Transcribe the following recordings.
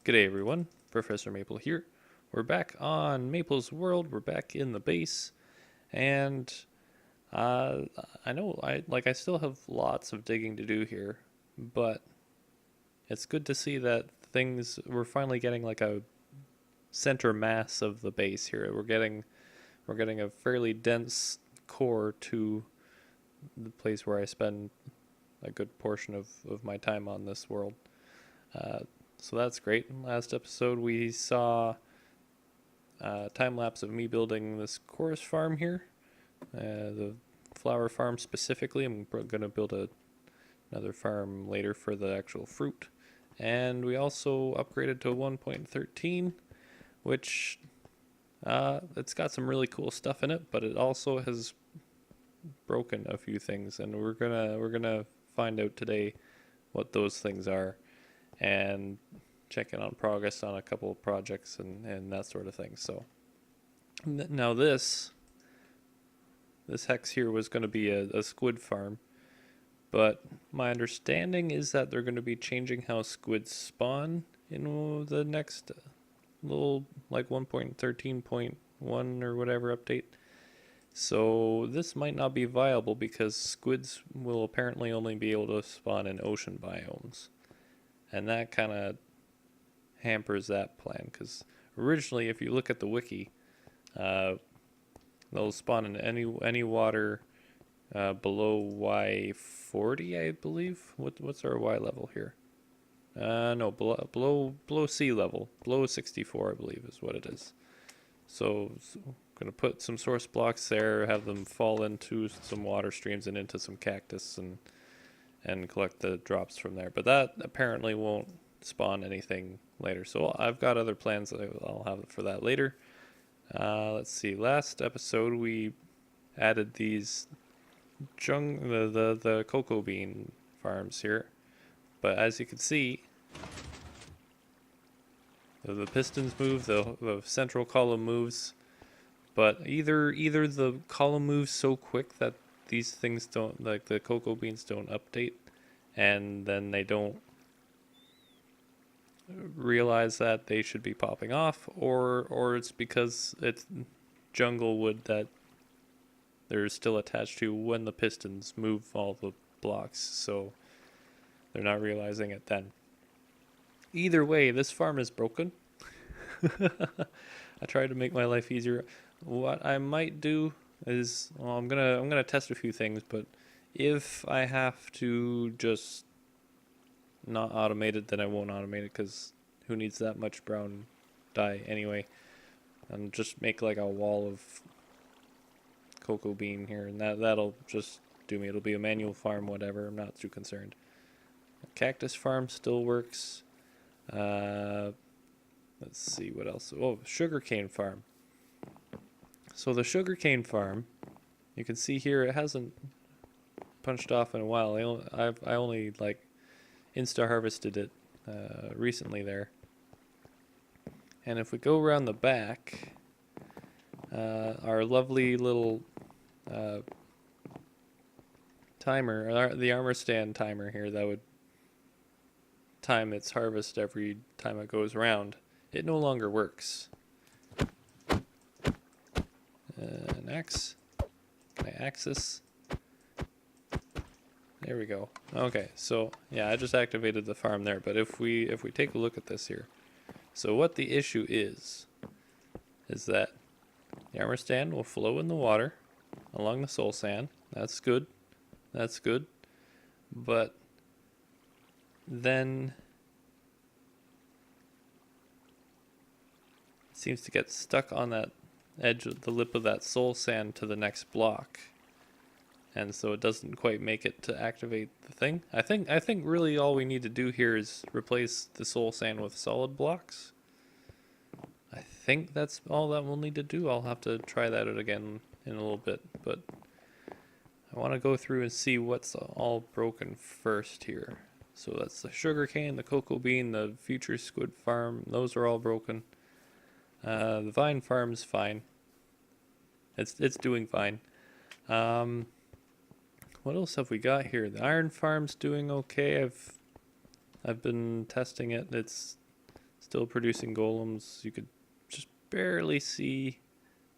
G'day everyone, Professor Maple here. We're back on Maple's World. We're back in the base, and uh, I know I still have lots of digging to do here, but it's good to see that we're finally getting like a center mass of the base here. We're getting a fairly dense core to the place where I spend a good portion of my time on this world. Uh, so that's great. Last episode we saw a time lapse of me building this chorus farm here, the flower farm specifically. I'm going to build another farm later for the actual fruit. And we also upgraded to 1.13, which it's got some really cool stuff in it, but it also has broken a few things, and we're gonna find out today what those things are, and check in on progress on a couple of projects and that sort of thing. So now this hex here was going to be a squid farm, but my understanding is that they're going to be changing how squids spawn in the next little like 1.13.1 or whatever update. So this might not be viable because squids will apparently only be able to spawn in ocean biomes. And that kind of hampers that plan, because originally, if you look at the wiki, they'll spawn in any water below Y40, I believe. What's our Y level here? No, below sea level, below 64, I believe is what it is. So I'm gonna put some source blocks there, have them fall into some water streams and into some cactus, and collect the drops from there. But that apparently won't spawn anything later. So I've got other plans that I'll have for that later. Let's see. Last episode we added these the cocoa bean farms here, but as you can see, the pistons move, the central column moves, but either the column moves so quick that these things don't, like the cocoa beans don't update, and then they don't realize that they should be popping off, or it's because it's jungle wood that they're still attached to when the pistons move all the blocks, so they're not realizing it then. Either way, this farm is broken. I tried to make my life easier. What I might do is, well, I'm gonna test a few things, but if I have to just not automate it, then I won't automate it, because who needs that much brown dye anyway? And just make like a wall of cocoa bean here, and that'll just do me. It'll be a manual farm, whatever. I'm not too concerned. Cactus farm still works. Let's see what else. Oh, sugarcane farm. So the sugarcane farm, you can see here it hasn't punched off in a while. I only like insta harvested it recently there. And if we go around the back, our lovely little timer, the armor stand timer here that would time its harvest every time it goes around, it no longer works. An axe. Can I axe this? There we go. Okay, so yeah, I just activated the farm there, but if we take a look at this here, so what the issue is that the armor stand will flow in the water along the soul sand. That's good. That's good. But then it seems to get stuck on that edge of the lip of that soul sand to the next block. And so it doesn't quite make it to activate the thing. I think really all we need to do here is replace the soul sand with solid blocks. I think that's all that we'll need to do. I'll have to try that out again in a little bit, but I want to go through and see what's all broken first here. So that's the sugarcane, the cocoa bean, the future squid farm. Those are all broken. The vine farm's fine. It's doing fine. What else have we got here? The iron farm's doing okay. I've been testing it. It's still producing golems. You could just barely see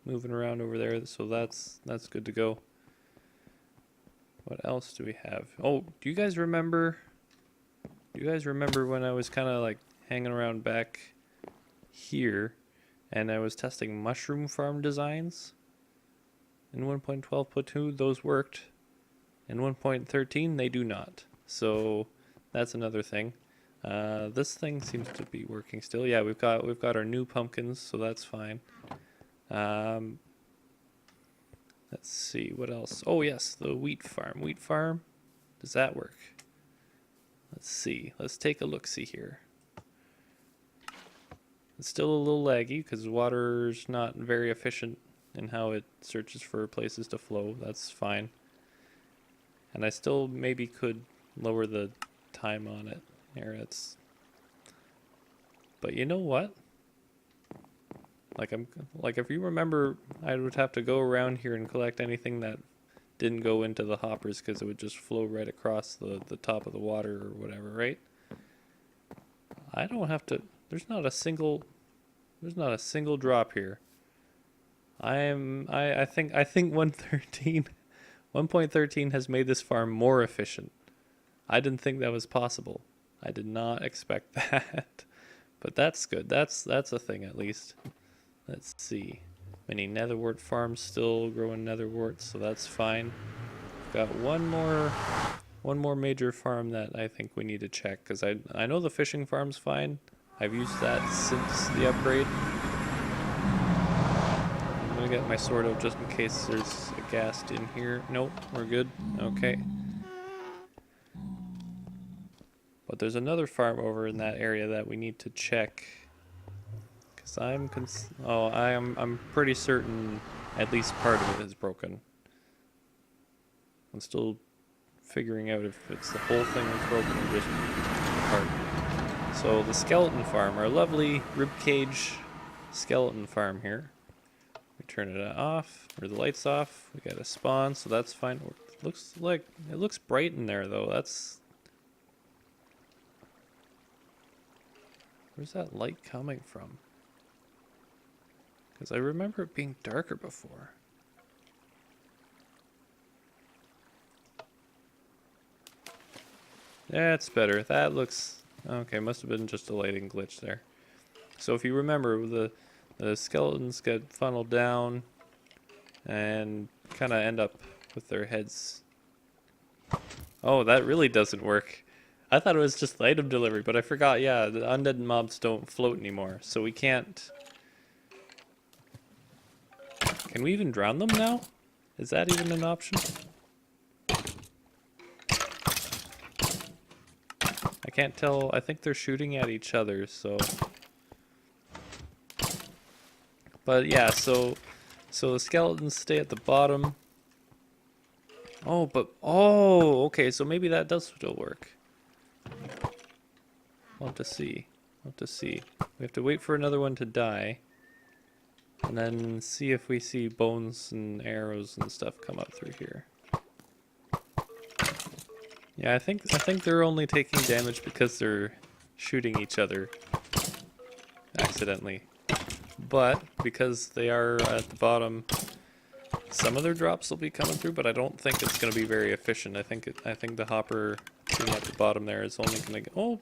moving around over there, so that's good to go. What else do we have? Oh, do you guys remember? Do you guys remember when I was kind of like hanging around back here, and I was testing mushroom farm designs? In 1.12.2, those worked. In 1.13, they do not. So that's another thing. This thing seems to be working still. Yeah, we've got our new pumpkins, so that's fine. Let's see what else. Oh yes, the wheat farm. Wheat farm, does that work? Let's see. Let's take a look-see here. It's still a little laggy because water's not very efficient in how it searches for places to flow. That's fine. And I still maybe could lower the time on it. Here, it's. But you know what? Like if you remember, I would have to go around here and collect anything that didn't go into the hoppers because it would just flow right across the top of the water or whatever, right? I don't have to. There's not a single drop here. I think 1.13 has made this farm more efficient. I didn't think that was possible. I did not expect that. But that's good. That's a thing at least. Let's see. Many netherwort farms still growing netherworts, so that's fine. Got one more major farm that I think we need to check, because I know the fishing farm's fine. I've used that since the upgrade. I'm gonna get my sword out just in case there's a ghast in here. Nope, we're good. Okay. But there's another farm over in that area that we need to check. Cause I'm pretty certain at least part of it is broken. I'm still figuring out if it's the whole thing that's broken or just part. So the skeleton farm, our lovely ribcage skeleton farm here. We turn it off, or the lights off. We got a spawn, so that's fine. It looks bright in there though. Where's that light coming from? Because I remember it being darker before. Yeah, it's better. That looks... Okay, must have been just a lighting glitch there. So if you remember, the skeletons get funneled down and kind of end up with their heads... Oh, that really doesn't work. I thought it was just the item delivery, but I forgot, yeah, the undead mobs don't float anymore, so we can't... Can we even drown them now? Is that even an option? I can't tell. I think they're shooting at each other, so... But yeah, so the skeletons stay at the bottom. Oh, okay, so maybe that does still work. We'll have to see. We have to wait for another one to die. And then see if we see bones and arrows and stuff come up through here. Yeah, I think they're only taking damage because they're shooting each other accidentally. But because they are at the bottom, some of their drops will be coming through, but I don't think it's going to be very efficient. I think the hopper being at the bottom there is only going to... Oh,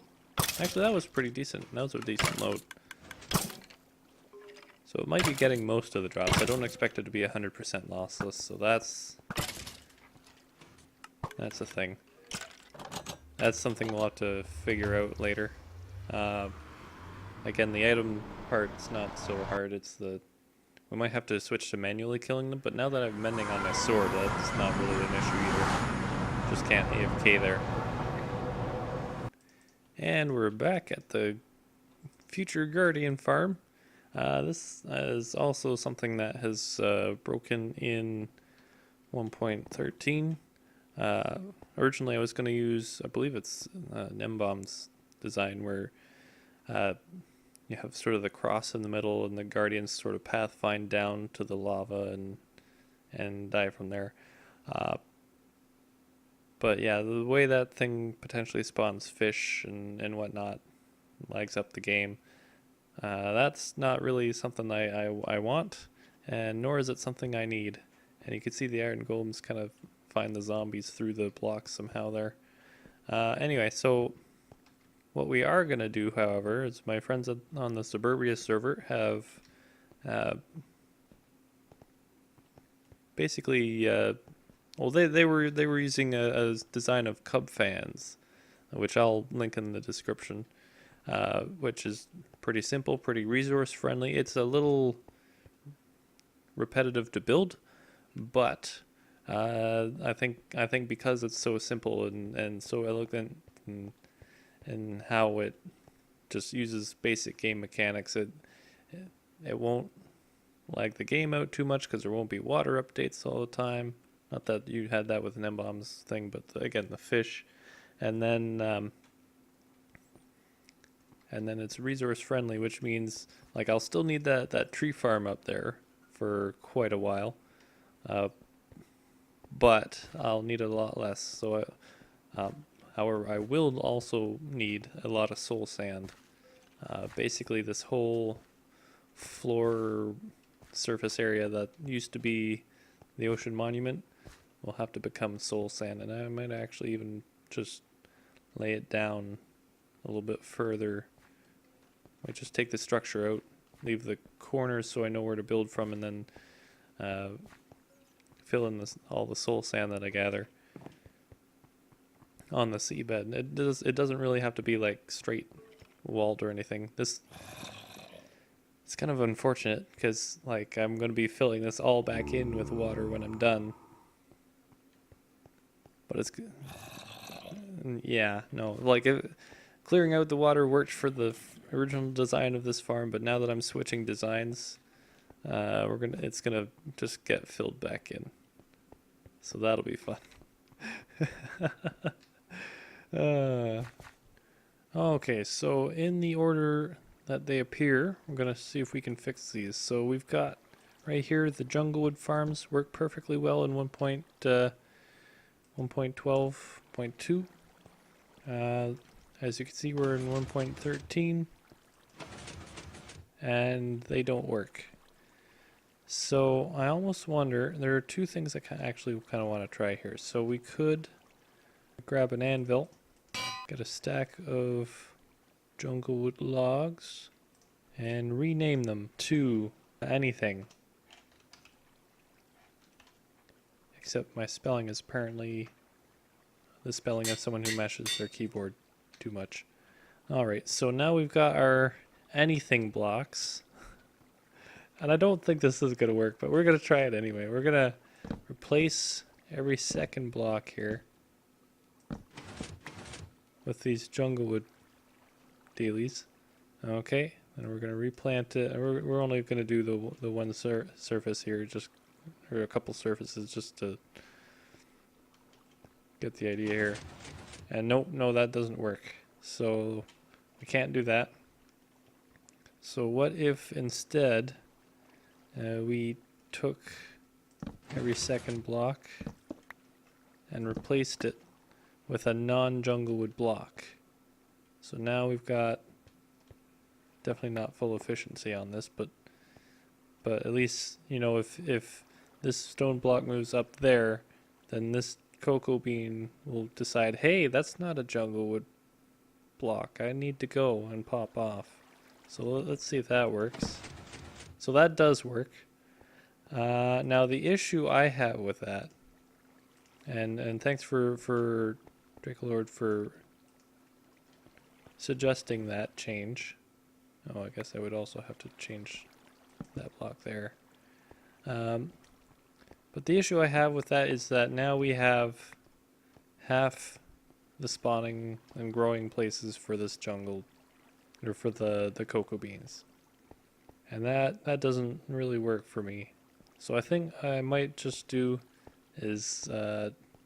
actually that was pretty decent. That was a decent load. So it might be getting most of the drops. I don't expect it to be 100% lossless, so that's a thing. That's something we'll have to figure out later. Again, the item part's not so hard. We might have to switch to manually killing them, but now that I'm mending on my sword, that's not really an issue either. Just can't AFK there. And we're back at the future Guardian farm. This is also something that has broken in 1.13. Originally I was going to use, I believe it's Nembomb's design, where you have sort of the cross in the middle and the Guardians sort of pathfind down to the lava and die from there. But yeah, the way that thing potentially spawns fish and whatnot lags up the game. That's not really something I want, and nor is it something I need. And you can see the iron golems kind of find the zombies through the blocks somehow there. Anyway, so what we are going to do, however, is my friends on the Suburbia server have uh, basically, well, they were using a design of cub fans, which I'll link in the description, which is pretty simple, pretty resource friendly. It's a little repetitive to build, but I think because it's so simple and so elegant and how it just uses basic game mechanics, it won't lag the game out too much because there won't be water updates all the time. Not that you had that with Nembomb's thing, but again, the fish, and then it's resource friendly, which means like I'll still need that tree farm up there for quite a while, uh, but I'll need a lot less. So, however, I will also need a lot of soul sand. Basically, this whole floor surface area that used to be the ocean monument will have to become soul sand, and I might actually even just lay it down a little bit further. I just take the structure out, leave the corners so I know where to build from, and then fill in all the soul sand that I gather on the seabed. It doesn't really have to be like straight walled or anything. It's kind of unfortunate because like I'm going to be filling this all back in with water when I'm done. But it's yeah, no, like clearing out the water worked for the original design of this farm, but now that I'm switching designs, it's gonna just get filled back in. So that'll be fun. Okay, so in the order that they appear, I'm gonna see if we can fix these. So we've got right here the Junglewood farms work perfectly well in 1.12.2. As you can see, we're in 1.13, and they don't work. So I almost wonder, there are two things I actually kind of want to try here. So we could grab an anvil, get a stack of Junglewood logs, and rename them to anything. Except my spelling is apparently the spelling of someone who mashes their keyboard too much. Alright, so now we've got our anything blocks. And I don't think this is going to work, but we're going to try it anyway. We're going to replace every second block here with these Junglewood dealies. Okay, and we're going to replant it. We're only going to do the one surface here, or a couple surfaces, just to get the idea here. And no, that doesn't work. So we can't do that. So what if instead we took every second block and replaced it with a non-Junglewood block? So now we've got definitely not full efficiency on this, but at least, you know, if this stone block moves up there, then this cocoa bean will decide, hey, that's not a Junglewood block. I need to go and pop off. So let's see if that works. So that does work. Now the issue I have with that, and thanks for Dracolord for suggesting that change. Oh, I guess I would also have to change that block there. But the issue I have with that is that now we have half the spawning and growing places for this jungle, or for the cocoa beans. And that doesn't really work for me. So I think I might just do is,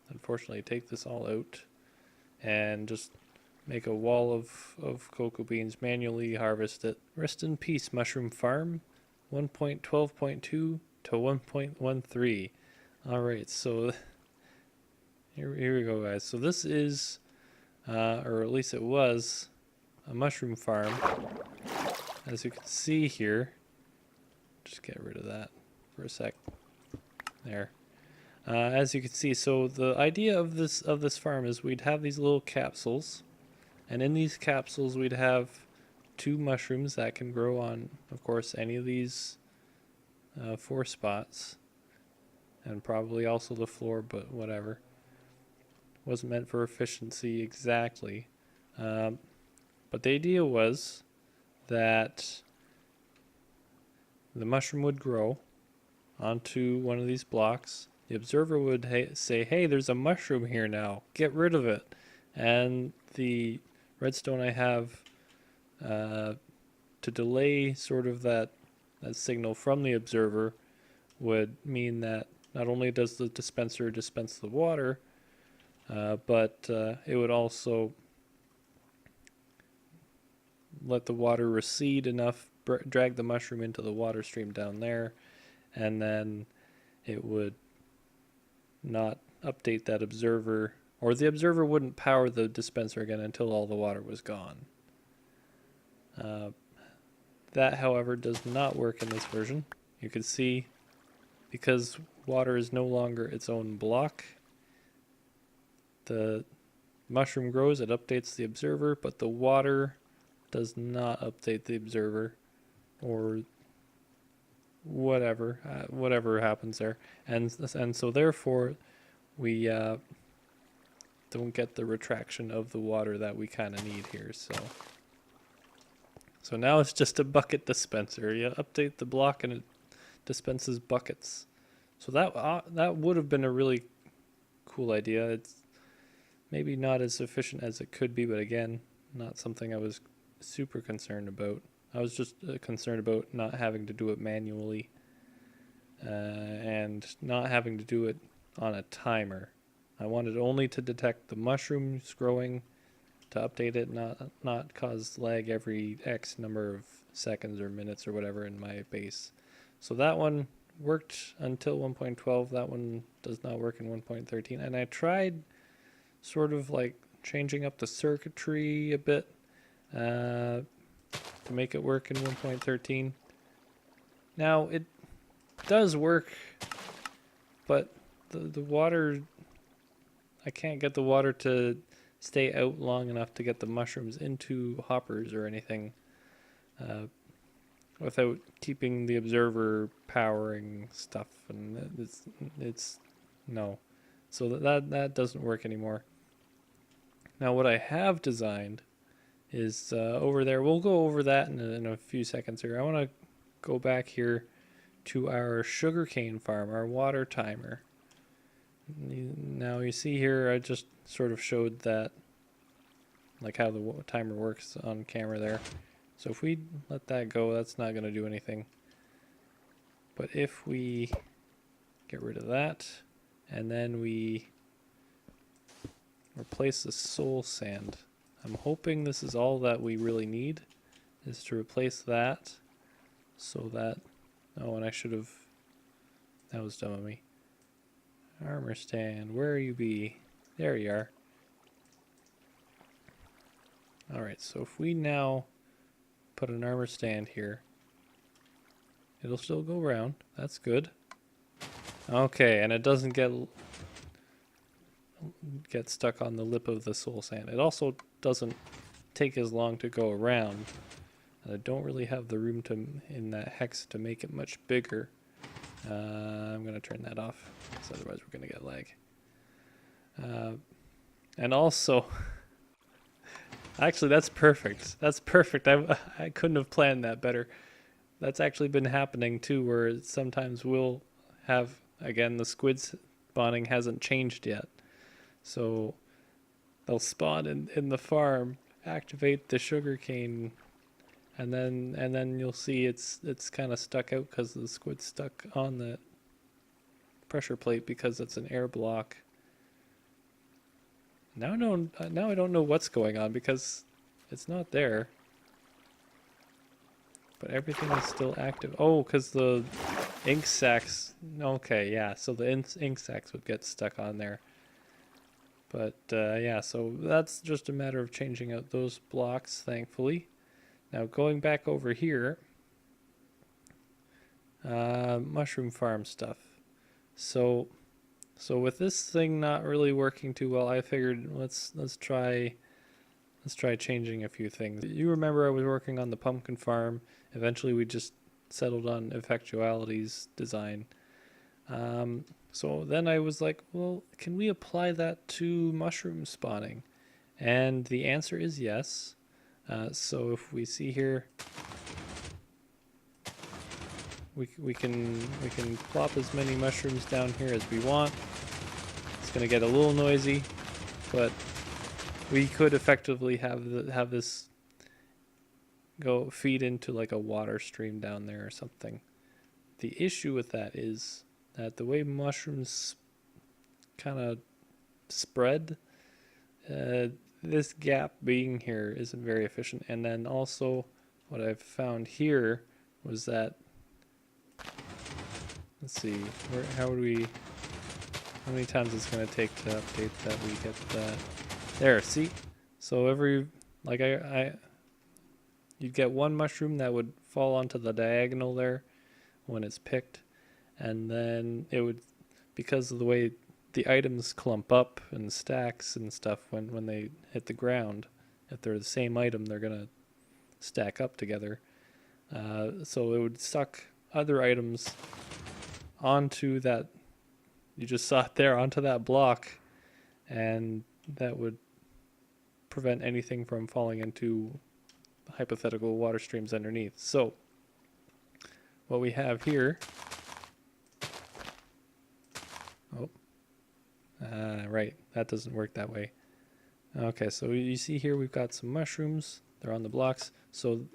unfortunately, take this all out and just make a wall of cocoa beans, manually harvest it. Rest in peace, Mushroom Farm, 1.12.2 to 1.13. Alright, so here we go, guys. So this is, or at least it was, a mushroom farm. as you can see here, just get rid of that for a sec. There. As you can see, so the idea of this farm is we'd have these little capsules, and in these capsules we'd have 2 mushrooms that can grow on, of course, any of these 4 spots, and probably also the floor, but whatever. Wasn't meant for efficiency exactly, but the idea was that the mushroom would grow onto one of these blocks. The observer would say, hey, there's a mushroom here now, get rid of it. And the redstone I have to delay sort of that signal from the observer would mean that not only does the dispenser dispense the water, but it would also let the water recede enough, drag the mushroom into the water stream down there, and then it would not update that observer, or the observer wouldn't power the dispenser again until all the water was gone. That, however, does not work in this version. You can see, because water is no longer its own block, the mushroom grows, it updates the observer, but the water does not update the observer, or whatever happens there, and so therefore we don't get the retraction of the water that we kind of need here. So now it's just a bucket dispenser. You update the block and it dispenses buckets. So that would have been a really cool idea. It's maybe not as efficient as it could be, but again, not something I was super concerned about. I was just concerned about not having to do it manually and not having to do it on a timer. I wanted only to detect the mushrooms growing, to update it, not cause lag every X number of seconds or minutes or whatever in my base. So that one worked until 1.12. That one does not work in 1.13. And I tried sort of like changing up the circuitry a bit to make it work in 1.13. Now it does work, but the water, I can't get the water to stay out long enough to get the mushrooms into hoppers or anything without keeping the observer powering stuff, and it's no. So that doesn't work anymore. Now what I have designed is over there. We'll go over that in a few seconds here. I want to go back here to our sugarcane farm, our water timer. Now you see here, I just sort of showed that, like how the timer works on camera there. So if we let that go, that's not going to do anything. But if we get rid of that, and then we replace the soul sand, I'm hoping this is all that we really need, is to replace that, so that, oh, and I should have, that was dumb of me. Armor stand, where you be? There you are. Alright, so if we now put an armor stand here, it'll still go around. That's good. Okay, and it doesn't get stuck on the lip of the soul sand. It also doesn't take as long to go around. And I don't really have the room in that hex to make it much bigger. I'm going to turn that off, because otherwise we're going to get lag. And also, actually that's perfect. That's perfect. I couldn't have planned that better. That's actually been happening too, where sometimes we'll have, again, the squids spawning hasn't changed yet. So they'll spawn in the farm, activate the sugarcane, and then you'll see it's kind of stuck out because the squid's stuck on the pressure plate because it's an air block. Now I don't know what's going on because it's not there. But everything is still active. Oh, because the ink sacs. Okay, yeah. So the ink sacs would get stuck on there. But yeah, so that's just a matter of changing out those blocks, thankfully. Now going back over here, mushroom farm stuff. So with this thing not really working too well, I figured let's try changing a few things. You remember I was working on the pumpkin farm. Eventually we just settled on Effectuality's design. So then I was like, well, can we apply that to mushroom spawning? And the answer is yes. So if we see here, we can plop as many mushrooms down here as we want. It's gonna get a little noisy, but we could effectively have this go feed into like a water stream down there or something. The issue with that is that the way mushrooms kind of spread, this gap being here isn't very efficient. And then also what I've found here was that, let's see, how many times it's going to take to update that we get that. There, see? So every, like you'd get one mushroom that would fall onto the diagonal there when it's picked. And then it would, because of the way the items clump up in stacks and stuff when they hit the ground, if they're the same item, they're going to stack up together. So it would suck other items onto that, you just saw it there, onto that block, and that would prevent anything from falling into hypothetical water streams underneath. So what we have here, right, that doesn't work that way. Okay, so you see here we've got some mushrooms. They're on the blocks. So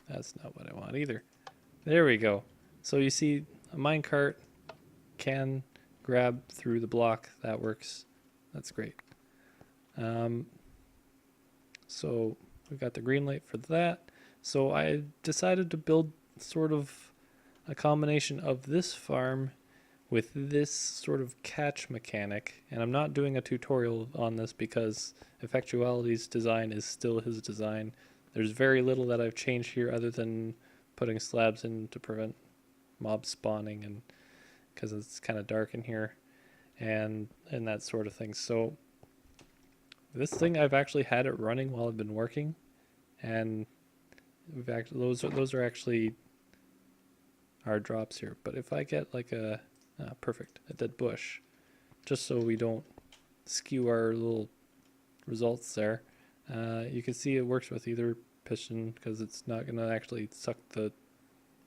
that's not what I want either. There we go. So you see a minecart can grab through the block. That works. That's great. So we've got the green light for that. So I decided to build sort of a combination of this farm with this sort of catch mechanic. And I'm not doing a tutorial on this because Effectuality's design is still his design. There's very little that I've changed here other than putting slabs in to prevent mob spawning, and because it's kind of dark in here and that sort of thing. So this thing, I've actually had it running while I've been working, and those are actually our drops here. But if I get like a dead bush, just so we don't skew our little results there, you can see it works with either piston because it's not going to actually suck the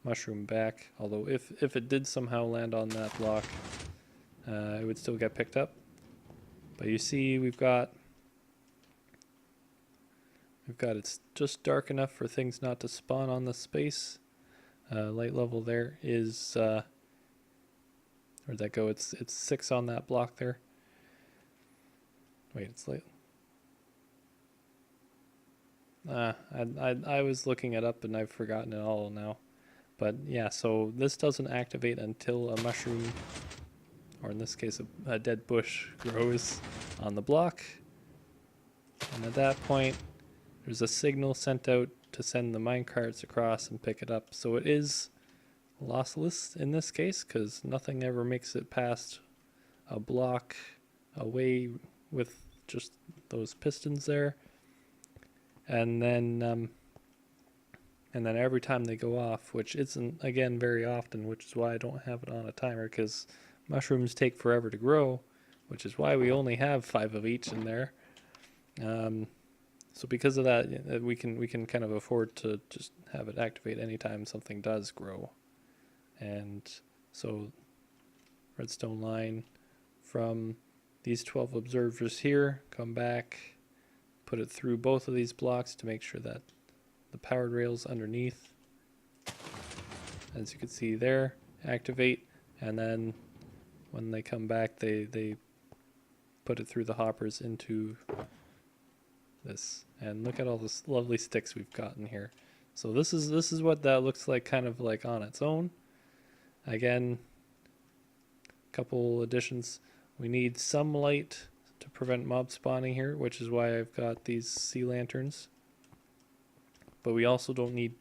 mushroom back. Although if it did somehow land on that block, it would still get picked up. But you see we've got it's just dark enough for things not to spawn on the space. Light level there is where'd that go? It's 6 on that block there. Wait, it's late. I was looking it up and I've forgotten it all now. But yeah, so this doesn't activate until a mushroom, or in this case a dead bush, grows on the block. And at that point, there's a signal sent out to send the minecarts across and pick it up. So it is lossless in this case because nothing ever makes it past a block away with just those pistons there. And then every time they go off, which isn't, again, very often, which is why I don't have it on a timer, because mushrooms take forever to grow, which is why we only have 5 of each in there. So because of that, we can kind of afford to just have it activate anytime something does grow. And so redstone line from these 12 observers here, come back, put it through both of these blocks to make sure that the powered rails underneath, as you can see there, activate, and then when they come back they put it through the hoppers into this. And look at all this lovely sticks we've gotten here. So this is what that looks like, kind of like on its own. Again, a couple additions. We need some light to prevent mob spawning here, which is why I've got these sea lanterns. but we also don't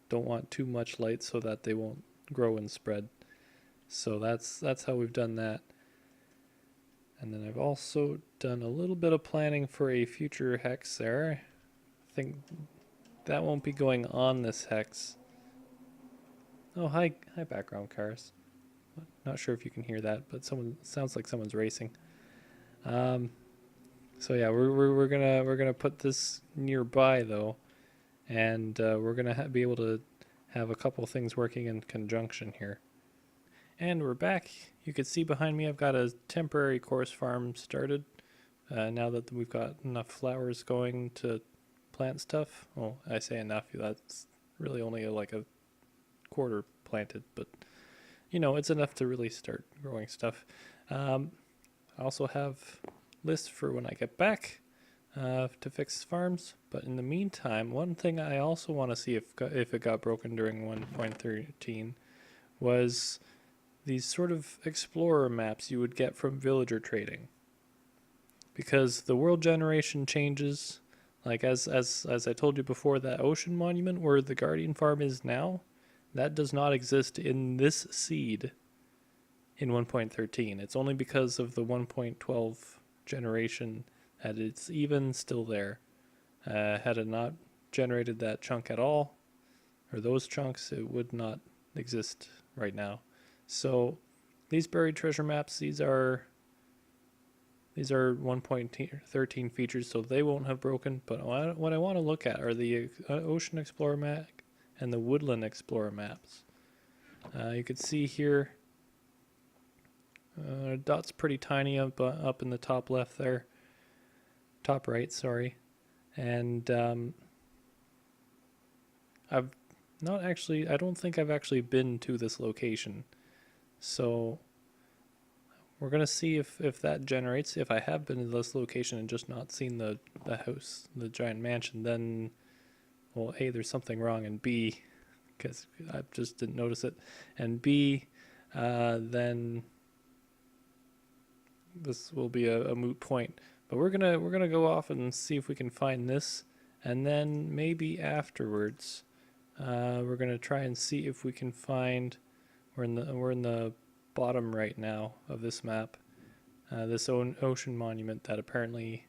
want too much light so that they won't grow and spread. So that's how we've done that. And then I've also done a little bit of planning for a future hex there. I think that won't be going on this hex. Oh, hi background cars. Not sure if you can hear that, but sounds like someone's racing. So yeah, we're gonna put this nearby though, and we're gonna be able to have a couple things working in conjunction here. And we're back. You can see behind me I've got a temporary course farm started. Now that we've got enough flowers going to plant stuff. Well, I say enough, that's really only like a quarter planted, but you know, it's enough to really start growing stuff. I also have lists for when I get back to fix farms, but in the meantime, one thing I also want to see if it got broken during 1.13 was these sort of explorer maps you would get from villager trading. Because the world generation changes, like as I told you before, that ocean monument where the Guardian farm is now, that does not exist in this seed in 1.13. It's only because of the 1.12 generation that it's even still there. Had it not generated that chunk at all, or those chunks, it would not exist right now. So these buried treasure maps, these are 1.13 features, so they won't have broken. But what I want to look at are the Ocean Explorer map and the Woodland Explorer maps. You can see here, dot's pretty tiny up in the top left there, top right, sorry. And I don't think I've actually been to this location. So we're going to see if that generates. If I have been to this location and just not seen the house, the giant mansion, then, well, A, there's something wrong, and B, because I just didn't notice it, and B, then this will be a moot point. But we're gonna go off and see if we can find this, and then maybe afterwards, we're gonna try and see if we can find. We're in the bottom right now of this map. This ocean monument that apparently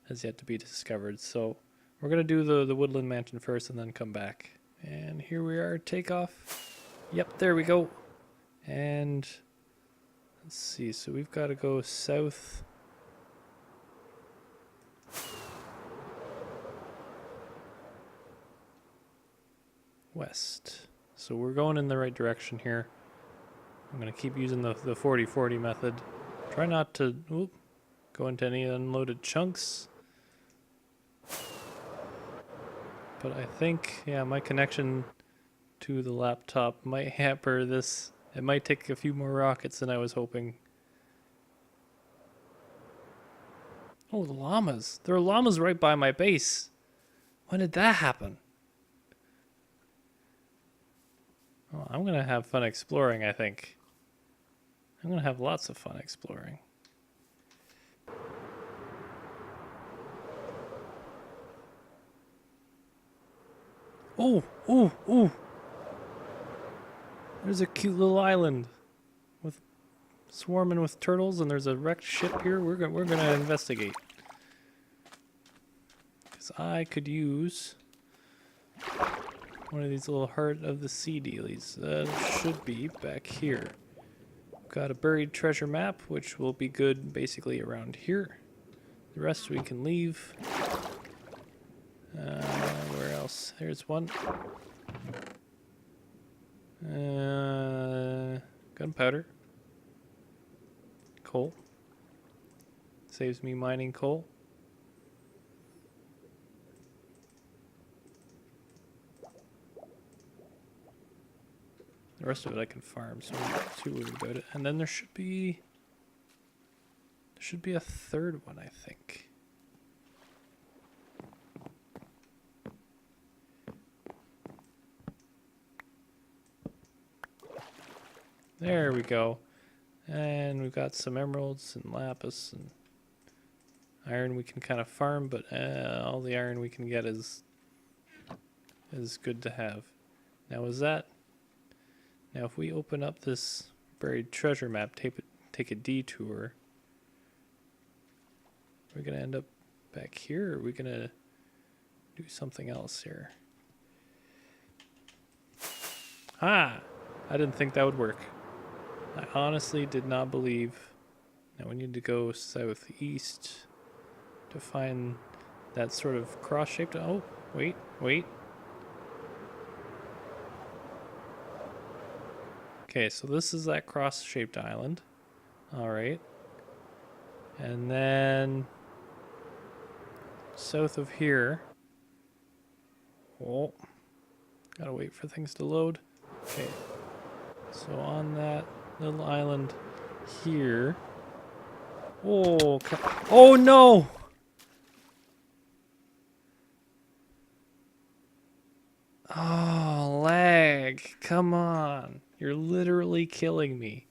has yet to be discovered. So we're gonna do the woodland mansion first, and then come back. And here we are. Takeoff. Yep, there we go. And let's see. So we've got to go south. West. So we're going in the right direction here. I'm going to keep using the 40-40 method. Try not to go into any unloaded chunks. But I think, yeah, my connection to the laptop might hamper this. It might take a few more rockets than I was hoping. Oh, the llamas. There are llamas right by my base. When did that happen? Oh, I'm going to have fun exploring, I think. I'm going to have lots of fun exploring. Oh, oh, oh. There's a cute little island with swarming with turtles, and there's a wrecked ship here. We're gonna investigate. Because I could use one of these little heart of the sea dealies. That should be back here. Got a buried treasure map, which will be good basically around here. The rest we can leave. Where else? There's one. Gunpowder. Coal. Saves me mining coal. The rest of it I can farm, so I'm not too worried about it. And then there should be a third one, I think. There we go. And we've got some emeralds and lapis and iron we can kind of farm, but all the iron we can get is is good to have. Now is that... Now if we open up this buried treasure map, take a detour, we're going to end up back here, or are we going to do something else here? Ah! I didn't think that would work. I honestly did not believe. Now we need to go southeast to find that sort of cross-shaped... Oh, wait. Okay, so this is that cross-shaped island. Alright. And then... south of here... Oh. Gotta wait for things to load. Okay. So on that little island here... Oh, oh no! Oh, lag. Come on. You're literally killing me.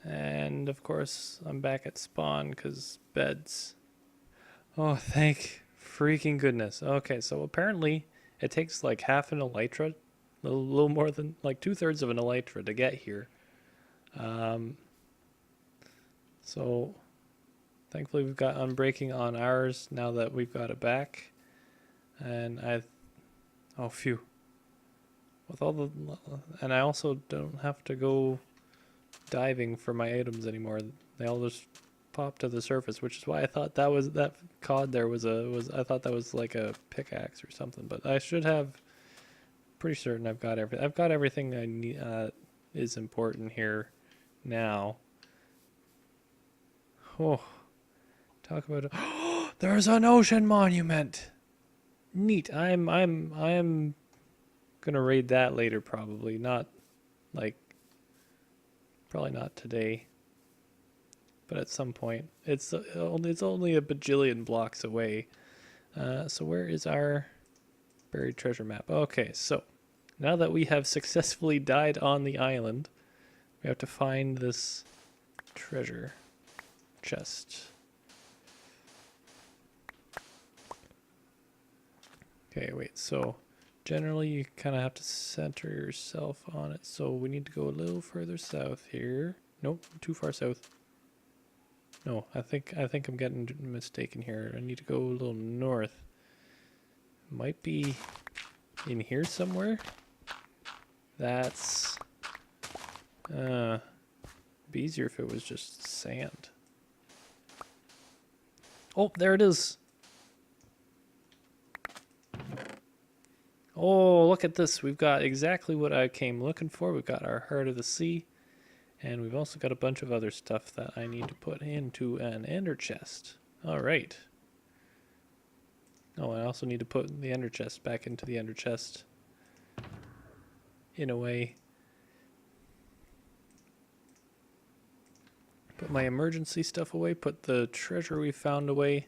And of course, I'm back at spawn because beds. Oh, thank freaking goodness. Okay, so apparently it takes like half an elytra, a little more than like 2/3 of an elytra to get here. So thankfully we've got unbreaking on ours now that we've got it back. And oh phew. With all the, and I also don't have to go diving for my items anymore. They all just pop to the surface, which is why I thought that cod there was I thought that was like a pickaxe or something, but I should have, pretty certain I've got everything I need is important here now. Oh, talk about it. There's an ocean monument. Neat. I'm gonna raid that later, probably not, like, probably not today, but at some point. It's only a bajillion blocks away. So where is our buried treasure map? Okay, so now that we have successfully died on the island, we have to find this treasure chest. Okay, wait, so generally you kind of have to center yourself on it, so we need to go a little further south here. Nope, too far south. No, I think I'm getting mistaken here. I need to go a little north. Might be in here somewhere. That's be easier if it was just sand. Oh, there it is. Oh, look at this. We've got exactly what I came looking for. We've got our Heart of the Sea. And we've also got a bunch of other stuff that I need to put into an ender chest. Alright. Oh, I also need to put the ender chest back into the ender chest. In a way. Put my emergency stuff away. Put the treasure we found away.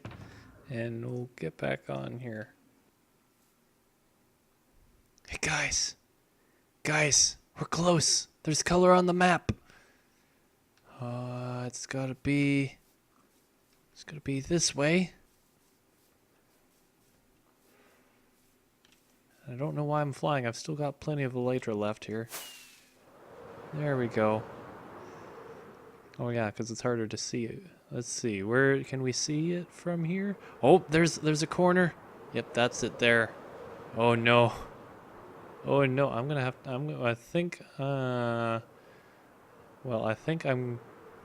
And we'll get back on here. Hey guys. Guys, we're close. There's color on the map. It's gotta be this way. I don't know why I'm flying. I've still got plenty of elytra left here. There we go. Oh yeah, because it's harder to see it. Let's see. Where can we see it from here? Oh, there's a corner. Yep, that's it there. Oh no. Oh no, I think well, I think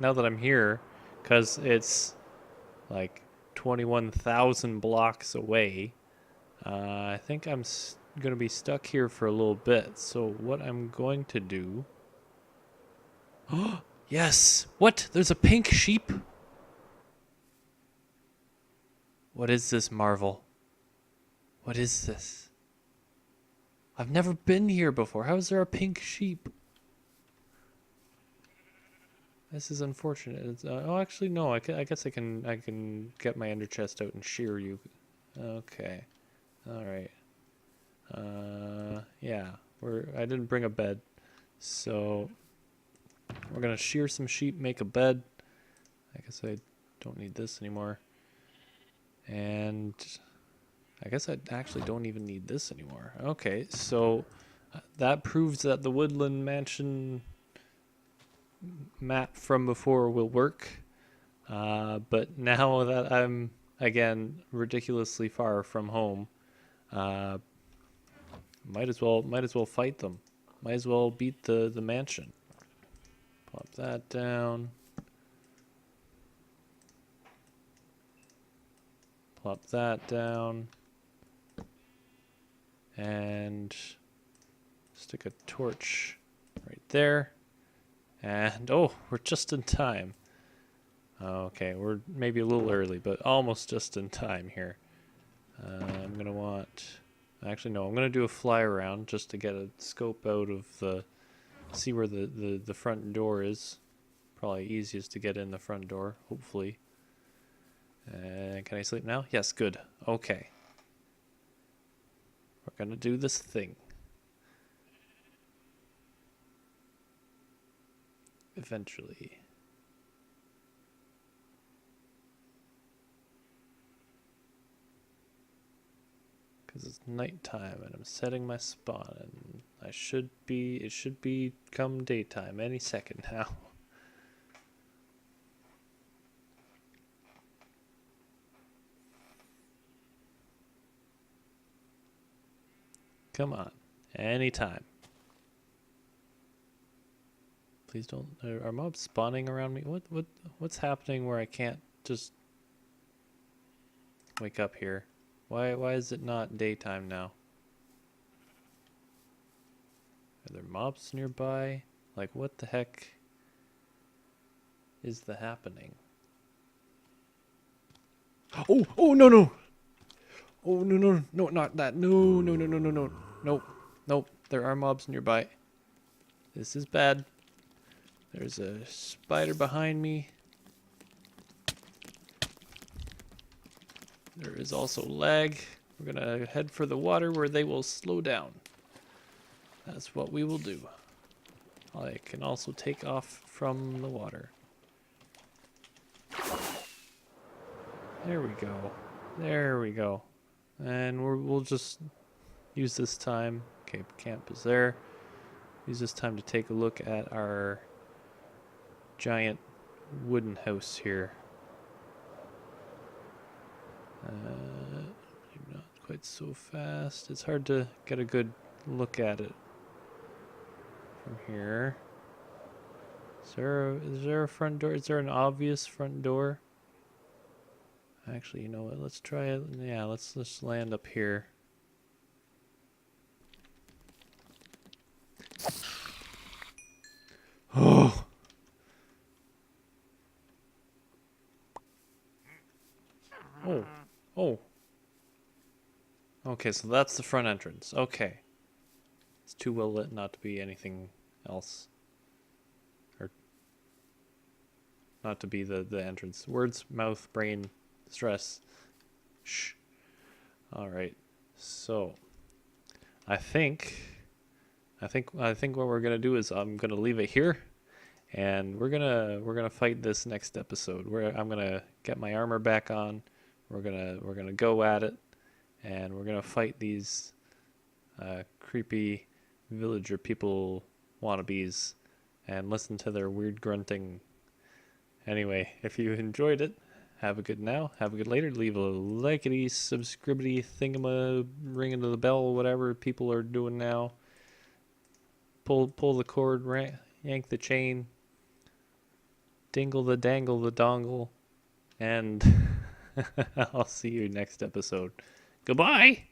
now that I'm here, because it's like 21,000 blocks away, I think I'm going to be stuck here for a little bit. So what I'm going to do... Oh, yes! What? There's a pink sheep? What is this marvel? What is this? I've never been here before. How is there a pink sheep? This is unfortunate. It's, oh, actually, no. I guess I can get my ender chest out and shear you. Okay. All right. Yeah. I didn't bring a bed, so we're gonna shear some sheep, make a bed. I guess I don't need this anymore. And I guess I actually don't even need this anymore. Okay, so that proves that the Woodland Mansion map from before will work. But now that I'm, again, ridiculously far from home, uh, might as well fight them. Might as well beat the mansion. Plop that down. Plop that down. And stick a torch right there. And oh, we're just in time. Okay, we're maybe a little early, but almost just in time here. I'm gonna want, actually no, I'm gonna do a fly around just to get a scope out of the, see where the front door is. Probably easiest to get in the front door, hopefully. And can I sleep now? Yes, good. Okay. We're gonna do this thing. Eventually. Because it's nighttime and I'm setting my spawn and it should be come daytime any second now. Come on, anytime. Please don't. Are mobs spawning around me? What's happening where I can't just wake up here? Why is it not daytime now? Are there mobs nearby? Like what the heck is the happening? Oh no no. Oh no, not that. No. Nope. There are mobs nearby. This is bad. There's a spider behind me. There is also lag. We're gonna head for the water where they will slow down. That's what we will do. I can also take off from the water. There we go. There we go. And we'll just use this time. Okay, camp is there. Use this time to take a look at our giant wooden house here. Maybe not quite so fast. It's hard to get a good look at it from here. Is there a front door? Is there an obvious front door? Actually, you know what? Let's try it. Yeah, let's just land up here. Oh. Oh. Okay, so that's the front entrance. Okay. It's too well lit not to be anything else. Or not to be the entrance. Words, mouth, brain, stress. Shh. Alright. So I think what we're gonna do is I'm gonna leave it here. And we're gonna fight this next episode. Where I'm gonna get my armor back on. We're gonna go at it, and we're gonna fight these creepy villager people wannabes, and listen to their weird grunting. Anyway, if you enjoyed it, have a good now, have a good later. Leave a likety, subscribity, thingama, ring into the bell, whatever people are doing now. Pull the cord, yank the chain, dingle the dangle the dongle, and I'll see you next episode. Goodbye!